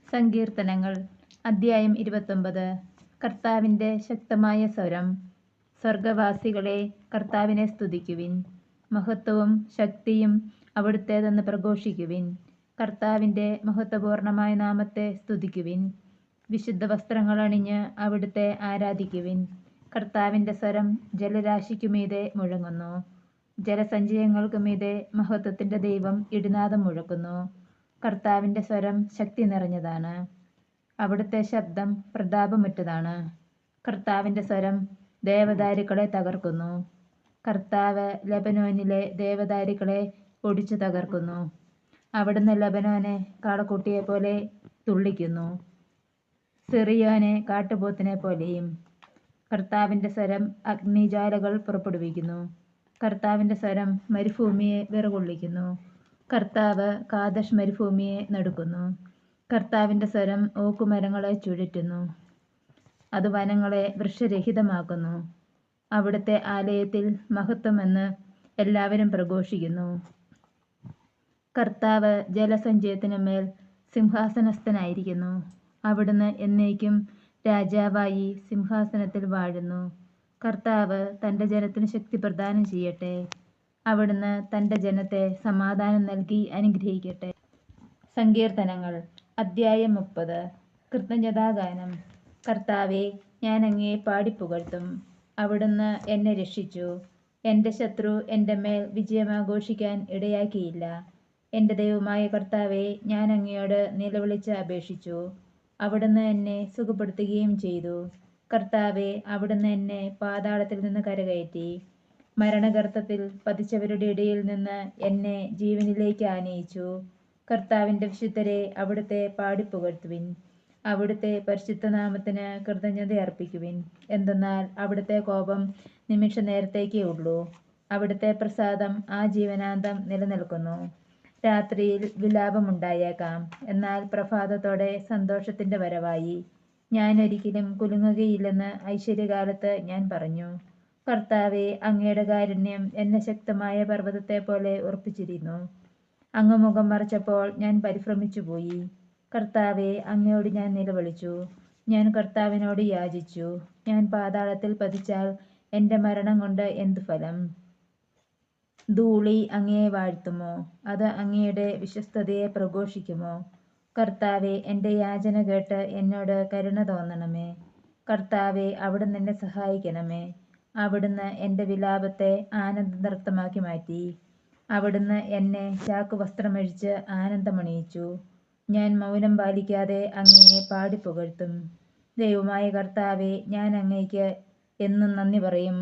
സങ്കീർത്തനങ്ങൾ അദ്ധ്യായം 29. കർത്താവിൻ്റെ ശക്തമായ സ്വരം. സ്വർഗവാസികളെ, കർത്താവിനെ സ്തുതിക്കുവിൻ. മഹത്വവും ശക്തിയും അവിടുത്തേതെന്ന് പ്രഘോഷിക്കുവിൻ. കർത്താവിൻ്റെ മഹത്വപൂർണമായ നാമത്തെ സ്തുതിക്കുവിൻ. വിശുദ്ധ വസ്ത്രങ്ങൾ അണിഞ്ഞ് അവിടുത്തെ ആരാധിക്കുവിൻ. കർത്താവിൻ്റെ സ്വരം ജലരാശിക്കുമീതെ മുഴങ്ങുന്നു. ജലസഞ്ചയങ്ങൾക്ക് മീതെ മഹത്വത്തിൻ്റെ ദൈവം ഇടിനാദം മുഴക്കുന്നു. കർത്താവിൻ്റെ സ്വരം ശക്തി നിറഞ്ഞതാണ്. അവിടുത്തെ ശബ്ദം പ്രതാപമുറ്റതാണ്. കർത്താവിൻ്റെ സ്വരം ദേവദാരുക്കളെ തകർക്കുന്നു. കർത്താവ് ലെബനോനിലെ ദേവദാരുക്കളെ ഒടിച്ചു തകർക്കുന്നു. അവിടുന്ന് ലെബനോനെ കാളക്കുട്ടിയെപ്പോലെ തുള്ളിക്കുന്നു, സിറിയോനെ കാട്ടുപോത്തിനെ പോലെയും. കർത്താവിൻ്റെ സ്വരം അഗ്നിജ്വാലകൾ പുറപ്പെടുവിക്കുന്നു. കർത്താവിൻ്റെ സ്വരം മരുഭൂമിയെ വിറകൊള്ളിക്കുന്നു. കർത്താവ് കാദഷ് മരുഭൂമിയെ നടുക്കുന്നു. കർത്താവിൻ്റെ സ്വരം ഓക്കുമരങ്ങളെ ചുഴറ്റുന്നു. അത് വനങ്ങളെ വൃക്ഷരഹിതമാക്കുന്നു. അവിടുത്തെ ആലയത്തിൽ മഹത്വമെന്ന് എല്ലാവരും പ്രഘോഷിക്കുന്നു. കർത്താവ് ജലസഞ്ചയത്തിനുമേൽ സിംഹാസനസ്ഥനായിരിക്കുന്നു. അവിടുന്ന് എന്നേക്കും രാജാവായി സിംഹാസനത്തിൽ വാഴുന്നു. കർത്താവ് തൻ്റെ ജനത്തിന് ശക്തി പ്രദാനം ചെയ്യട്ടെ. അവിടുന്ന് തൻ്റെ ജനത്തെ സമാധാനം നൽകി അനുഗ്രഹിക്കട്ടെ. സങ്കീർത്തനങ്ങൾ അദ്ധ്യായം 30. കൃതജ്ഞതാഗാനം. കർത്താവേ, ഞാൻ അങ്ങയെ പാടിപ്പുകഴ്ത്തും. അവിടുന്ന് എന്നെ രക്ഷിച്ചു. എൻ്റെ ശത്രു എൻ്റെ മേൽ വിജയമാഘോഷിക്കാൻ ഇടയാക്കിയില്ല. എൻ്റെ ദൈവമായ കർത്താവേ, ഞാൻ അങ്ങയോട് നിലവിളിച്ച് അപേക്ഷിച്ചു. അവിടുന്ന് എന്നെ സുഖപ്പെടുത്തുകയും ചെയ്തു. കർത്താവേ, അവിടുന്ന് എന്നെ പാതാളത്തിൽ നിന്ന് കരകയറ്റി. മരണഗർത്തത്തിൽ പതിച്ചവരുടെ ഇടയിൽ നിന്ന് എന്നെ ജീവനിലേക്ക് ആനയിച്ചു. കർത്താവിൻ്റെ വിശുദ്ധരെ, അവിടുത്തെ പാടിപ്പുകഴ്ത്തുവിൻ. അവിടുത്തെ പരിശുദ്ധനാമത്തിന് കൃതജ്ഞത അർപ്പിക്കുവിൻ. എന്തെന്നാൽ അവിടുത്തെ കോപം നിമിഷ നേരത്തേക്കേ ഉള്ളൂ. അവിടുത്തെ പ്രസാദം ആജീവനാന്തം നിലനിൽക്കുന്നു. രാത്രിയിൽ വിലാപമുണ്ടായേക്കാം, എന്നാൽ പ്രഭാതത്തോടെ സന്തോഷത്തിൻ്റെ വരവായി. ഞാൻ ഒരിക്കലും കുലുങ്ങുകയില്ലെന്ന് ഐശ്വര്യകാലത്ത് ഞാൻ പറഞ്ഞു. കർത്താവേ, അങ്ങയുടെ കാരുണ്യം എന്നെ ശക്തമായ പർവ്വതത്തെ പോലെ ഉറപ്പിച്ചിരുന്നു. അങ്ങ് മുഖം മറച്ചപ്പോൾ ഞാൻ പരിഭ്രമിച്ചുപോയി. കർത്താവേ, അങ്ങയോട് ഞാൻ നിലവിളിച്ചു. ഞാൻ കർത്താവിനോട് യാചിച്ചു. ഞാൻ പാതാളത്തിൽ പതിച്ചാൽ എൻ്റെ മരണം കൊണ്ട് എന്തു ഫലം? ധൂളി അങ്ങയെ വാഴ്ത്തുമോ? അത് അങ്ങയുടെ വിശ്വസ്തതയെ പ്രഘോഷിക്കുമോ? കർത്താവേ, എൻ്റെ യാചന കേട്ട് എന്നോട് കരുണ തോന്നണമേ. കർത്താവേ, അവിടുന്ന് എന്നെ സഹായിക്കണമേ. അവിടുന്ന് എൻ്റെ വിലാപത്തെ ആനന്ദനൃത്തമാക്കി മാറ്റി. അവിടുന്ന് എന്നെ ചാക്കുവസ്ത്രമഴിച്ച് ആനന്ദമണിയിച്ചു. ഞാൻ മൗനം പാലിക്കാതെ അങ്ങയെ പാടിപ്പുകഴ്ത്തും. ദൈവമായ കർത്താവേ, ഞാൻ അങ്ങയ്ക്ക് എന്നും നന്ദി പറയും.